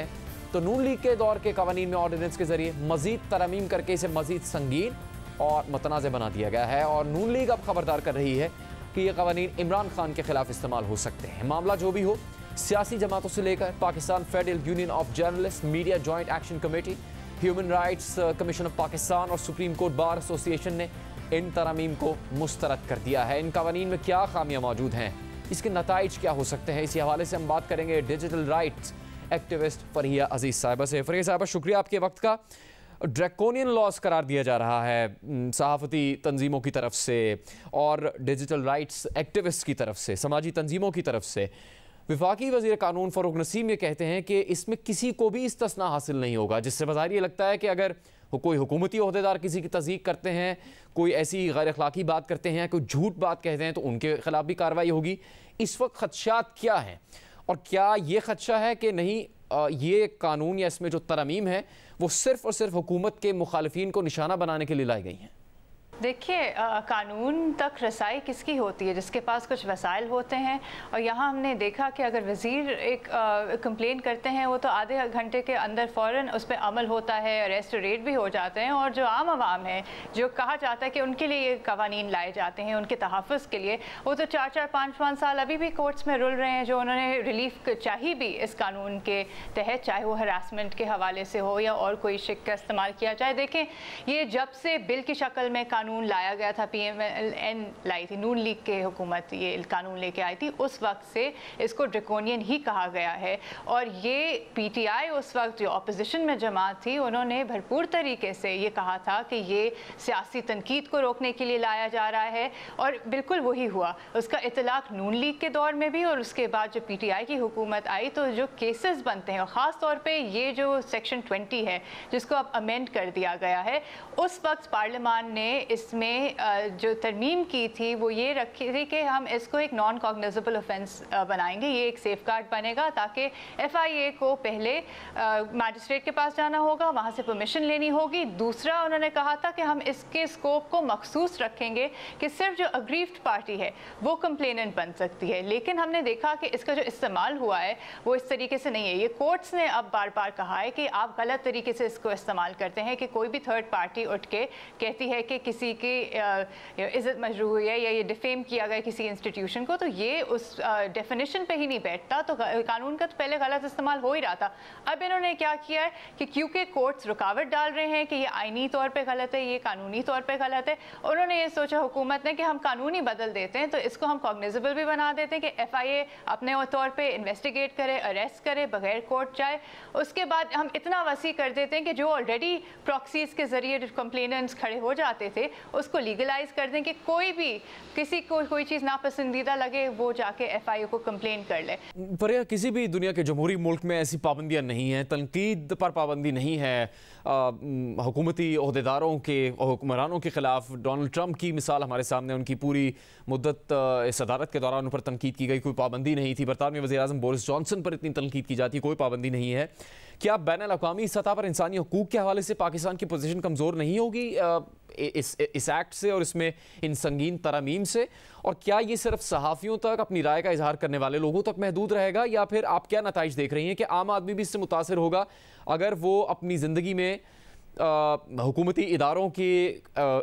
S1: तो नून लीग के दौर के कवानीन में ऑर्डिनेंस के जरिए मजीद तरमीम करके इसे मजीद संगीन और मतनाज़ बना दिया गया है और नून लीग अब खबरदार कर रही है कि ये कवानीन इमरान खान के खिलाफ इस्तेमाल हो सकते हैं। मामला जो भी हो, सियासी जमातों से लेकर Pakistan federal union of journalist, media joint action committee, human rights commission of Pakistan और सुप्रीम कोर्ट बार एसोसिएशन ने इन तरमीम को मुस्तरद कर दिया है। इन कवानीन में क्या खामियां मौजूद हैं, इसके नताइज क्या हो सकते हैं, इसी हवाले से हम बात करेंगे डिजिटल राइट्स एक्टिविस्ट फरिया अजीज साहिबा से। फरिया साहिबा, शुक्रिया आपके वक्त का। ड्रैकोनियन लॉस करार दिया जा रहा है सहाफ़ती तंजीमों की तरफ से और डिजिटल राइट्स एक्टिविस्ट की तरफ से, समाजी तंजीमों की तरफ से। विफाकी वज़ीर कानून फ़ारूक नसीम ये कहते हैं कि इसमें किसी को भी इस्तिस्ना हासिल नहीं होगा, जिससे बज़ाहिर ये लगता है कि अगर कोई हुकूमती ओहदेदार किसी की तज़दीक करते हैं, कोई ऐसी गैर अखलाकी बात करते हैं, कोई झूठ बात कहते हैं, तो उनके खिलाफ भी कार्रवाई होगी। इस वक्त खदशात क्या हैं और क्या ये खदशा है कि नहीं ये कानून या इसमें जो तरमीम है वो सिर्फ़ और सिर्फ हुकूमत के मुखालिफिन को निशाना बनाने के लिए लाई गई हैं?
S12: देखिए, कानून तक रसाई किसकी होती है? जिसके पास कुछ वसाइल होते हैं। और यहाँ हमने देखा कि अगर वज़ीर एक कंप्लेन करते हैं, वो तो आधे घंटे के अंदर फ़ौरन उस पर अमल होता है, अरेस्ट रेट भी हो जाते हैं। और जो आम आवाम है, जो कहा जाता है कि उनके लिए ये कवानीन लाए जाते हैं उनके तहफ़्फ़ुज़ के लिए, वो तो 4-4, 5-5 साल अभी भी कोर्ट्स में रुल रहे हैं। जो उन्होंने रिलीफ चाही भी इस कानून के तहत, चाहे वो हरासमेंट के हवाले से हो या और कोई शिक का इस्तेमाल किया जाए। देखें, ये जब से बिल की शक्ल में कानून लाया गया था, PMLN लाई थी, नून लीग के हुकूमत ये कानून लेके आई थी, उस वक्त से इसको ड्रैकोनियन ही कहा गया है। और ये PTI उस वक्त जो अपोजिशन में जमात थी, उन्होंने भरपूर तरीके से ये कहा था कि ये सियासी तनकीद को रोकने के लिए लाया जा रहा है, और बिल्कुल वही हुआ। उसका इतलाक नून लीग के दौर में भी, और उसके बाद जो PTI की हुकूमत आई तो जो केसेस बनते हैं, और ख़ास तौर पर ये जो सेक्शन 20 है जिसको अब अमेंड कर दिया गया है, उस वक्त पार्लियामान ने इसमें जो तरमीम की थी वो ये रखी थी कि हम इसको एक नॉन कॉग्निजेबल ऑफेंस बनाएंगे। ये एक सेफ गार्ड बनेगा ताकि FIA को पहले मैजिस्ट्रेट के पास जाना होगा, वहाँ से परमिशन लेनी होगी। दूसरा, उन्होंने कहा था कि हम इसके स्कोप को मखसूस रखेंगे कि सिर्फ जो अग्रीव्ड पार्टी है वो कंप्लेनेंट बन सकती है। लेकिन हमने देखा कि इसका जो इस्तेमाल हुआ है वो इस तरीके से नहीं है। ये कोर्ट्स ने अब बार बार कहा है कि आप गलत तरीके से इसको इस्तेमाल करते हैं, कि कोई भी थर्ड पार्टी उठ के कहती है कि किसी की इज़्ज़त मजरूह हुई है या ये डिफेम किया गया किसी इंस्टीट्यूशन को, तो ये उस डेफिनेशन पे ही नहीं बैठता। तो कानून का तो पहले गलत इस्तेमाल हो ही रहा था। अब इन्होंने क्या किया है कि क्योंकि कोर्ट्स रुकावट डाल रहे हैं कि ये आईनी तौर पे गलत है, ये कानूनी तौर पे गलत है, उन्होंने ये सोचा हुकूमत ने कि हम कानूनी बदल देते हैं, तो इसको हम कॉग्निजेबल भी बना देते हैं कि FIA अपने तौर पर इन्वेस्टिगेट करे, अरेस्ट करे, बगैर कोर्ट जाए। उसके बाद हम इतना वसी कर देते हैं कि जो ऑलरेडी प्रॉक्सीज के ज़रिए कंप्लेनेंट्स खड़े हो जाते थे उसको लीगलाइज कर दें कि कोई भी किसी को कोई चीज़ नापसंदीदा लगे वो जाके FIU को कंप्लेन कर ले।
S1: पर यह किसी भी दुनिया के जमहूरी मुल्क में ऐसी पाबंदियां नहीं हैं, तनकीद पर पाबंदी नहीं है। हुकूमती ओहदेदारों के और हुक्मरानों के ख़िलाफ़ डोनाल्ड ट्रंप की मिसाल हमारे सामने, उनकी पूरी मुद्दत सदारत के दौरान उन पर तनकीद की गई, कोई पाबंदी नहीं थी। बरतानवी वज़ीर-ए-आज़म बोरिस जॉनसन पर इतनी तनकीद की जाती, कोई पाबंदी नहीं है। क्या बैनुल-अक़वामी सतह पर इंसानी हकूक़ के हवाले से पाकिस्तान की पोजीशन कमज़ोर नहीं होगी इस एक्ट से और इसमें इन संगीन तरमीम से? और क्या ये सिर्फ सहाफ़ियों तक, अपनी राय का इजहार करने वाले लोगों तक महदूद रहेगा, या फिर आप क्या नताइज देख रही हैं कि आम आदमी भी इससे मुतासिर होगा अगर वो अपनी ज़िंदगी में हुकूमती इदारों के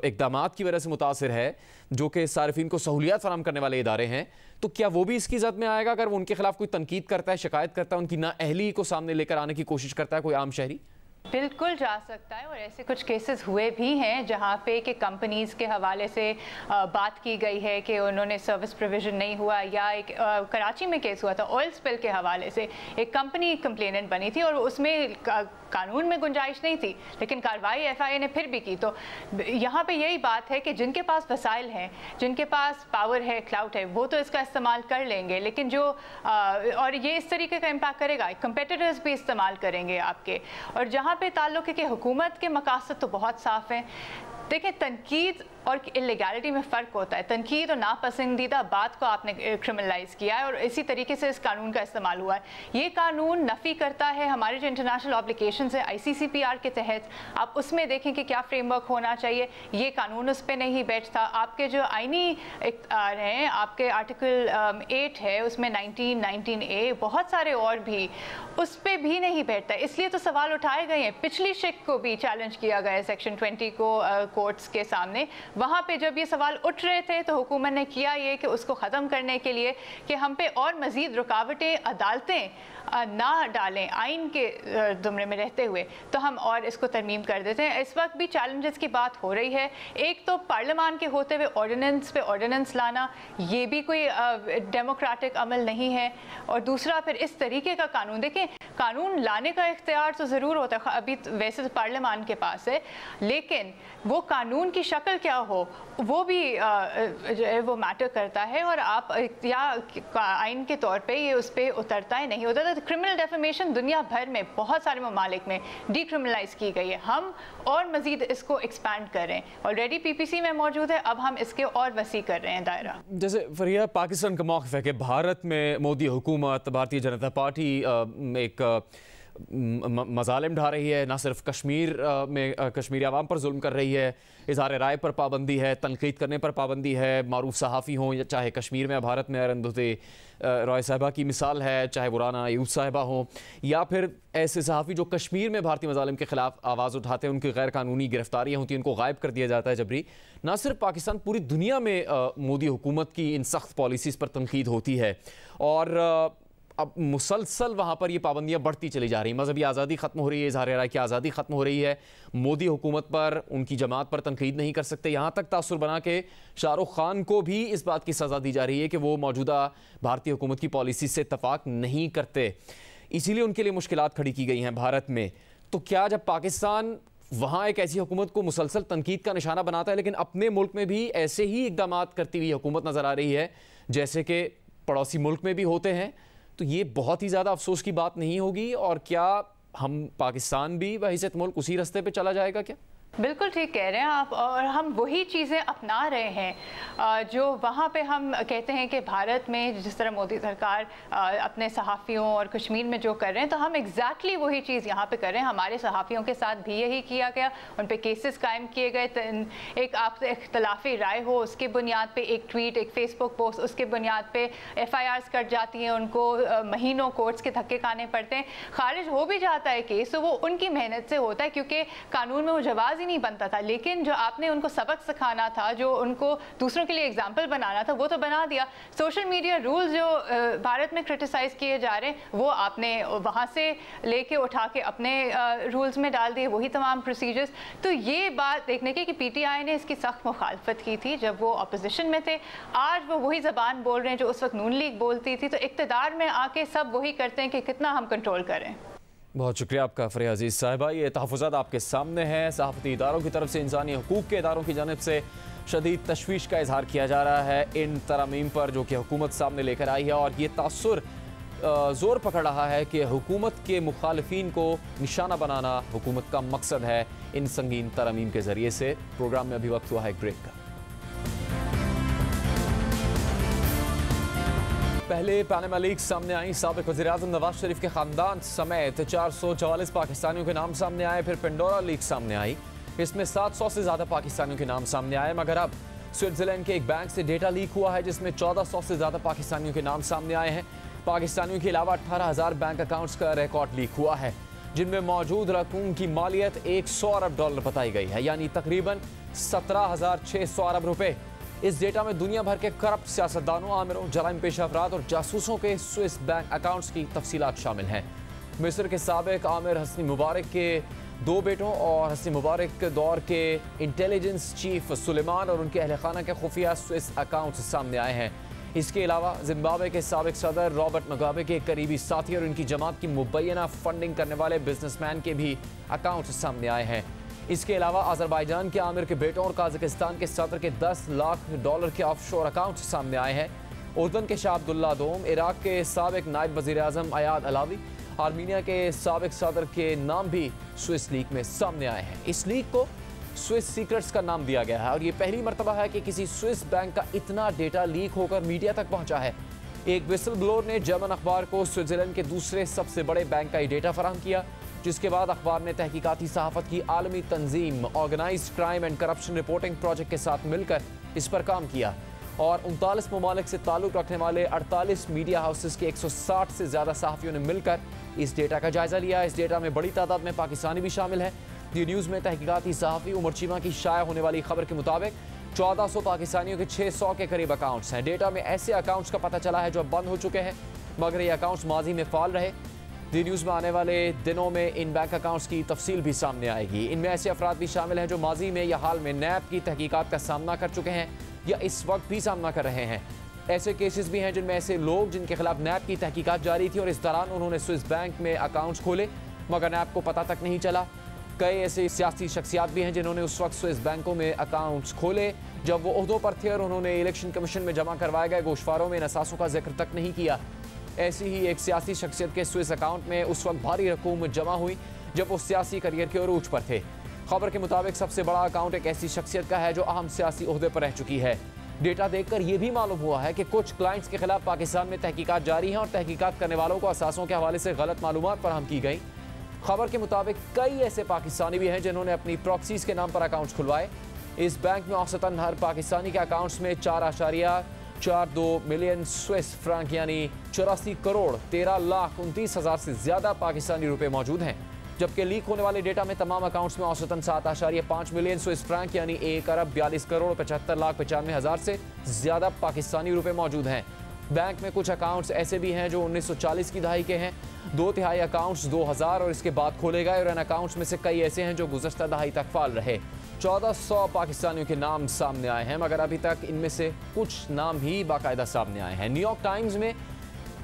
S1: इक़दामात की वजह से मुतासिर है, जो कि सारिफीन को सहूलियात फराहम करने वाले इदारे हैं, तो क्या वो भी इसकी ज़द में आएगा अगर वो उनके खिलाफ कोई तनकीद करता है, शिकायत करता है, उनकी नाअहली को सामने लेकर आने की कोशिश करता है कोई आम शहरी?
S12: बिल्कुल जा सकता है, और ऐसे कुछ केसेस हुए भी हैं जहाँ पे कि कंपनीज़ के हवाले से बात की गई है कि उन्होंने सर्विस प्रोविज़न नहीं हुआ, या एक कराची में केस हुआ था ऑयल स्पिल के हवाले से, एक कंपनी कंप्लेनेंट बनी थी और उसमें कानून में गुंजाइश नहीं थी, लेकिन कार्रवाई FIA ने फिर भी की। तो यहाँ पे यही बात है कि जिनके पास वसाइल हैं, जिनके पास पावर है, क्लाउट है, वो तो इसका इस्तेमाल कर लेंगे, लेकिन जो और ये इस तरीके का इम्पैक्ट करेगा, कंपेटिटर्स भी इस्तेमाल करेंगे आपके। और जहाँ पे ताल्लुक है कि हुकूमत के मकासद तो बहुत साफ हैं। देखिए, तनकीद और इलीगैलिटी में फ़र्क होता है। तनकीद और नापसंदीदा बात को आपने क्रिमिनलाइज किया है और इसी तरीके से इस कानून का इस्तेमाल हुआ है। ये कानून नफ़ी करता है हमारे जो इंटरनेशनल ऑब्लिगेशन है ICCPR के तहत। आप उसमें देखें कि क्या फ्रेमवर्क होना चाहिए, ये कानून उस पर नहीं बैठता। आपके जो आईनी इख्तियार हैं, आपके आर्टिकल 8 है, उसमें 19A, बहुत सारे और भी, उस पर भी नहीं बैठता। इसलिए तो सवाल उठाए गए हैं। पिछली शिक को भी चैलेंज किया गया है, सेक्शन 20 को कोर्ट्स के सामने। वहाँ पे जब ये सवाल उठ रहे थे तो हुकूमत ने किया ये कि उसको ख़त्म करने के लिए कि हम पे और मज़ीद रुकावटें अदालतें ना डालें आइन के ज़ुमरे में रहते हुए, तो हम और इसको तरमीम कर देते हैं। इस वक्त भी चैलेंजेस की बात हो रही है। एक तो पार्लियामान के होते हुए ऑर्डिनेंस पे ऑर्डिनेंस लाना, ये भी कोई डेमोक्रेटिक अमल नहीं है। और दूसरा फिर इस तरीके का कानून, देखें, कानून लाने का इख्तियार तो ज़रूर होता है, अभी वैसे तो पार्लियामान के पास है, लेकिन वो कानून की शक्ल क्या हो वो भी जो है वो मैटर करता है। और आप या आइन के तौर पे ये उस पर उतरता है, नहीं होता। तो क्रिमिनल डेफेमेशन दुनिया भर में बहुत सारे ममालिक में डिक्रिमिनलाइज की गई है। हम और मजीद इसको एक्सपैंड कर रहे हैं। ऑलरेडी PPC में मौजूद है, अब हम इसके और वसी कर रहे हैं दायरा।
S1: जैसे फरिया, पाकिस्तान का मौक़िफ़ है कि भारत में मोदी हुकूमत, भारतीय जनता पार्टी एक मज़ालिम ढा रही है, ना सिर्फ कश्मीर में कश्मीरी आवाम पर जुल्म कर रही है, इज़हार राय पर पाबंदी है, तनकीद करने पर पाबंदी है, मारूफ सहाफ़ी हों, या चाहे कश्मीर में भारत में अरुंधति रॉय साहिबा की मिसाल है, चाहे वो राना अयूब साहिबा हों, या फिर ऐसे सहाफ़ी जो कश्मीर में भारतीय मज़ालिम के ख़िलाफ़ आवाज़ उठाते हैं, उनकी गैर कानूनी गिरफ्तारियाँ होती हैं, उनको गायब कर दिया जाता है जबरी। ना सिर्फ पाकिस्तान, पूरी दुनिया में मोदी हुकूमत की इन सख्त पॉलिसीज़ पर तनकीद होती है और अब मुसलसल वहाँ पर ये पाबंदियाँ बढ़ती चली जा रही हैं। मजहबी आज़ादी ख़त्म हो रही है, इज़हार राय की आज़ादी ख़त्म हो रही है, मोदी हुकूमत पर, उनकी जमात पर तनकीद नहीं कर सकते। यहाँ तक तासुर बना के शाहरुख खान को भी इस बात की सज़ा दी जा रही है कि वो मौजूदा भारतीय हुकूमत की पॉलिसी से इत्तफ़ाक़ नहीं करते, इसीलिए उनके लिए मुश्किलात खड़ी की गई हैं भारत में। तो क्या जब पाकिस्तान वहाँ एक ऐसी हुकूमत को मुसलसल तनकीद का निशाना बनाता है, लेकिन अपने मुल्क में भी ऐसे ही इक़दाम करती हुई हुकूमत नज़र आ रही है जैसे कि पड़ोसी मुल्क में भी होते हैं, तो ये बहुत ही ज़्यादा अफसोस की बात नहीं होगी? और क्या हम पाकिस्तान भी बहैसियत मुल्क उसी रास्ते पे चला जाएगा क्या?
S12: बिल्कुल ठीक कह रहे हैं आप, और हम वही चीज़ें अपना रहे हैं जो वहाँ पे हम कहते हैं कि भारत में जिस तरह मोदी सरकार अपने सहाफ़ियों और कश्मीर में जो कर रहे हैं, तो हम एग्जैक्टली वही चीज़ यहाँ पे कर रहे हैं। हमारे सहाफ़ियों के साथ भी यही किया गया, उन पे केसेस कायम किए गए। एक आपसे इख्तलाफी राय हो, उसकी बुनियाद पे एक ट्वीट, एक फेसबुक पोस्ट, उसके बुनियाद पे FIRs कट जाती हैं, उनको महीनों कोर्ट्स के धक्के खाने पड़ते हैं। खारिज हो भी जाता है केस तो वो उनकी मेहनत से होता है, क्योंकि कानून में वो जवाज़ नहीं बनता था। लेकिन जो आपने उनको सबक सिखाना था, जो उनको दूसरों के लिए एग्जाम्पल बनाना था, वो तो बना दिया। सोशल मीडिया रूल्स जो भारत में क्रिटिसाइज किए जा रहे हैं, वो आपने वहाँ से लेके उठा के अपने रूल्स में डाल दिए, वही तमाम प्रोसीजर्स। तो ये बात देखने की कि PTI ने इसकी सख्त मुखालफत की थी जब वो अपोजिशन में थे। आज वो वही ज़बान बोल रहे हैं जो उस वक्त नून लीग बोलती थी। तो इक़्तिदार में आके सब वही करते हैं कि कितना हम कंट्रोल करें।
S1: बहुत शुक्रिया आपका फरीह अजीज़ साहिबा। ये तहफ़्फ़ुज़ात आपके सामने हैं। सहाफ़ती इदारों की तरफ से इंसानी हकूक़ के इदारों की जानिब से शदीद तशवीश का इजहार किया जा रहा है इन तरमीम पर जो कि हुकूमत सामने लेकर आई है, और ये तासुर ज़ोर पकड़ रहा है कि हुकूमत के मुखालिफिन को निशाना बनाना हुकूमत का मकसद है इन संगीन तरमीम के ज़रिए से। प्रोग्राम में अभी वक्त हुआ है एक ब्रेक का। पहले पैनामा लीक्स सामने आई। साबिक़ वज़ीर-ए-आज़म नवाज शरीफ के ख़ानदान समेत 444 पाकिस्तानियों के नाम सामने आए। फिर पेंडोरा लीक्स सामने आई, इसमें 700 से ज़्यादा पाकिस्तानियों के नाम सामने आए। मगर अब स्विट्ज़रलैंड के एक बैंक से डेटा लीक हुआ है जिसमें 1400 से ज़्यादा पाकिस्तानियों के नाम सामने आए हैं। पाकिस्तानियों के अलावा 18,000 बैंक अकाउंट्स का रिकॉर्ड लीक हुआ है जिनमें मौजूद रकूम की मालियत $100 अरब बताई गई है, यानी तकरीबन 17,600 अरब रुपए। इस डेटा में दुनिया भर के करप्ट सियासतदानों, आमिरों, जराइम पेश अफराद और जासूसों के स्विस बैंक अकाउंट्स की तफसीलात शामिल हैं। मिस्र के साबिक आमिर हस्नी मुबारक के 2 बेटों और हस्नी मुबारक दौर के इंटेलिजेंस चीफ सुलेमान और उनके अहल खाना के खुफिया स्विस अकाउंट्स सामने आए हैं। इसके अलावा जिम्बाब्वे के साबिक सदर रॉबर्ट मुगाबे के करीबी साथी और उनकी जमात की मुबैना फंडिंग करने वाले बिजनेसमैन के भी अकाउंट्स सामने आए हैं। इसके अलावा अजरबैजान के आमिर के बेटों और काज़ाकिस्तान के सदर के $10 लाख के ऑफशोर अकाउंट्स सामने आए हैं। उर्दन के शाह अब्दुल्ला दोम, इराक के साबिक नायब वज़ीर-ए-आज़म अयाद अलावी, आर्मीनिया के साबिक सदर के नाम भी स्विस लीक में सामने आए हैं। इस लीक को स्विस सीक्रेट्स का नाम दिया गया है और ये पहली मरतबा है कि किसी स्विस बैंक का इतना डेटा लीक होकर मीडिया तक पहुंचा है। एक विसल ब्लोअर ने जर्मन अखबार को स्विट्जरलैंड के दूसरे सबसे बड़े बैंक का ये डेटा फराहम किया, जिसके बाद अखबार ने तहकीकाती सहाफ़त की आलमी तंजीम organised crime and corruption reporting project के साथ मिलकर इस पर काम किया और 39 ममालिक से ताल्लुक़ रखने वाले 48 मीडिया हाउसेस के 160 से ज़्यादा सहाफ़ियों ने मिलकर इस डेटा का जायज़ा लिया। इस डेटा में बड़ी तादाद में पाकिस्तानी भी शामिल हैं। दी न्यूज़ में तहकीकाती सहाफ़ी उमर चीमा की शाया होने वाली खबर के मुताबिक 1400 पाकिस्तानियों के 600 के करीब अकाउंट्स हैं। डेटा में ऐसे अकाउंट्स का पता चला है जो अब बंद हो चुके हैं, मगर ये अकाउंट्स माजी में फ़ाल रहे। दी न्यूज़ में आने वाले दिनों में इन बैंक अकाउंट्स की तफसील भी सामने आएगी। इनमें ऐसे अफराद भी शामिल हैं जो माजी में या हाल में नैब की तहकीकात का सामना कर चुके हैं या इस वक्त भी सामना कर रहे हैं। ऐसे केसेस भी हैं जिनमें ऐसे लोग जिनके खिलाफ नैब की तहकीकात जारी थी और इस दौरान उन्होंने स्विस बैंक में अकाउंट्स खोले मगर नैब को पता तक नहीं चला। कई ऐसे सियासी शख्सियात भी हैं जिन्होंने उस वक्त स्विस बैंकों में अकाउंट्स खोले जब वो ओहदों पर थे और उन्होंने इलेक्शन कमीशन में जमा करवाए गए गोशवारों में इन असासों का जिक्र तक नहीं किया। ऐसी ही एक सियासी शख्सियत के स्विस अकाउंट में उस वक्त भारी रकूम जमा हुई जब वो सियासी करियर के उरूज पर थे। खबर के मुताबिक सबसे बड़ा अकाउंट एक ऐसी शख्सियत का है जो अहम सियासी ओहदे पर रह चुकी है। डेटा देखकर यह भी मालूम हुआ है कि कुछ क्लाइंट्स के खिलाफ पाकिस्तान में तहकीकात जारी हैं और तहकीकात करने वालों को असासों के हवाले से गलत मालूमात फराहम की गई। खबर के मुताबिक कई ऐसे पाकिस्तानी भी हैं जिन्होंने अपनी प्रॉक्सीज के नाम पर अकाउंट्स खुलवाए। इस बैंक में औसतन हर पाकिस्तानी के अकाउंट्स में 4.42 मिलियन स्विस फ्रांक यानी 84 करोड़ 13,29,000 से ज़्यादा पाकिस्तानी रुपए मौजूद हैं, जबकि लीक होने वाले डेटा में तमाम अकाउंट्स में औसतन 7.5 मिलियन स्विस फ्रांक यानी 1 अरब 42 करोड़ 75,95,000 से ज़्यादा पाकिस्तानी रुपए मौजूद हैं। बैंक में कुछ अकाउंट्स ऐसे भी हैं जो 1940 की दहाई के हैं। 2/3 अकाउंट्स 2000 और इसके बाद खोले गए और इन अकाउंट्स में से कई ऐसे हैं जो गुज़श्ता दहाई तक फाल रहे। 1400 पाकिस्तानियों के नाम सामने आए हैं मगर अभी तक इनमें से कुछ नाम ही बाकायदा सामने आए हैं। न्यूयॉर्क टाइम्स में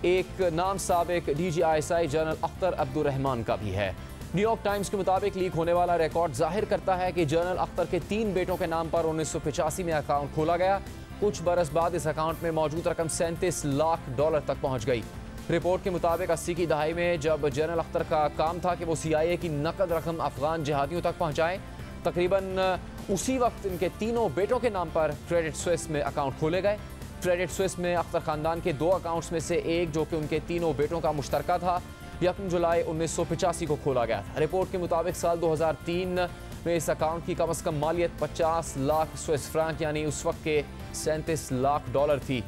S1: एक नाम साबिक DGISI जनरल अख्तर अब्दुर्रहमान का भी है। न्यूयॉर्क टाइम्स के मुताबिक लीक होने वाला रिकॉर्ड जाहिर करता है कि जनरल अख्तर के 3 बेटों के नाम पर 1985 में अकाउंट खोला गया। कुछ बरस बाद इस अकाउंट में मौजूद रकम $37 लाख तक पहुंच गई। रिपोर्ट के मुताबिक 80 की दहाई में जब जनरल अख्तर का काम था कि वो CIA की नकद रकम अफगान जिहादियों तक पहुंचाएं, तकरीबन उसी वक्त इनके तीनों बेटों के नाम पर क्रेडिट स्विस में अकाउंट खोले गए। क्रेडिट स्विस में अख्तर खानदान के 2 अकाउंट्स में से एक जो कि उनके तीनों बेटों का मुश्तरका था 1 जुलाई 1985 को खोला गया था। रिपोर्ट के मुताबिक साल 2003 में इस अकाउंट की कम अज़ कम मालियत 50 लाख स्विस फ्रांक यानी उस वक्त के $37 लाख थी।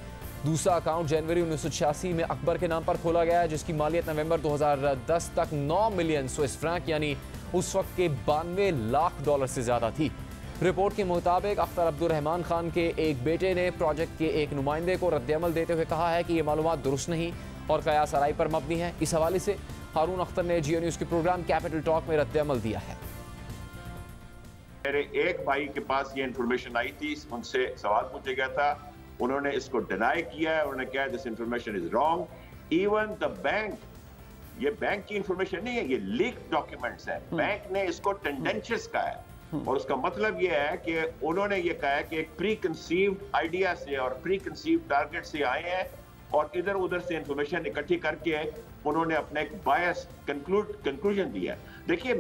S1: दूसरा अकाउंट जनवरी 1986 में अकबर के नाम पर खोला गया जिसकी मालियत नवंबर 2010 तक 9 मिलियन स्विस फ्रांक यानी उस वक्त के $92 लाख से ज़्यादा थी। रिपोर्ट के मुताबिक अख्तर अब्दुर्रहमान खान के एक बेटे ने प्रोजेक्ट के एक नुमाइंदे को रद्द-ए-अमल देते हुए कहा है कि ये मालूमात दुरुस्त नहीं और कयास आराई पर मबनी है। इस हवाले से हारून अख्तर ने जियो न्यूज़ के प्रोग्राम कैपिटल टॉक में रद्द-ए-अमल दिया है।
S13: मेरे एक भाई के पास ये इन्फॉर्मेशन आई थी, उनसे सवाल पूछा गया था, उन्होंने इसको डिनाई किया है, उन्होंने कहा this information is wrong. Even the bank ये बैंक की इंफॉर्मेशन नहीं है, ये लीक डॉक्यूमेंट्स है। बैंक ने इसको टेंडेंशियस कहा है और उसका मतलब ये है कि उन्होंने ये कहा है कि एक प्री कंसीव्ड आइडिया से और प्री कंसीव्ड टारगेट से आए हैं और इधर उधर से इंफॉर्मेशन इकट्ठी करके उन्होंने अपने एक बायस कंक्लूजन दिया। देखिए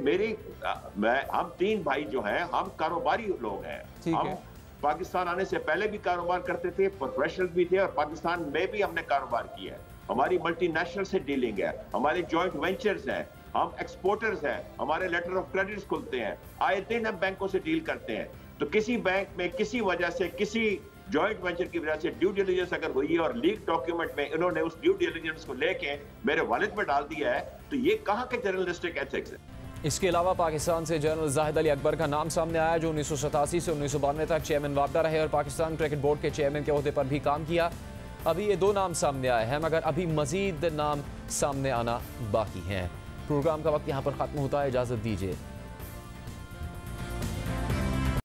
S13: हम 3 भाई जो हैं, हम कारोबारी लोग हैं। हम पाकिस्तान आने से पहले भी कारोबार करते थे, प्रोफेशनल भी थे और पाकिस्तान में भी हमने कारोबार किया है। हमारी मल्टीनेशनल से डीलिंग है, हमारे जॉइंट वेंचर्स हैं, हम एक्सपोर्टर्स हैं, हमारे लेटर ऑफ क्रेडिट खुलते हैं, आए दिन हम बैंकों से डील करते हैं। तो किसी बैंक में किसी वजह से किसी जॉइंट वेंचर की वजह से ड्यू डिलिजेंस अगर हुई है और लीक डॉक्यूमेंट में इन्होंने उस ड्यू डिलिजेंस को लेके मेरे वॉलेट में डाल दिया है, तो ये कहां के जर्नलिस्टिक एथिक्स है?
S1: इसके अलावा पाकिस्तान से जनरल जाहिद अली अकबर का नाम सामने आया, जो 1987 से 1992 तक चेयरमैन वापडा रहे और पाकिस्तान क्रिकेट बोर्ड के चेयरमैन के ओहदे पर भी काम किया। अभी ये 2 नाम सामने आए हैं, मगर अभी मजीद नाम सामने आना बाकी हैं। प्रोग्राम का वक्त यहाँ पर ख़त्म होता है, इजाज़त दीजिए।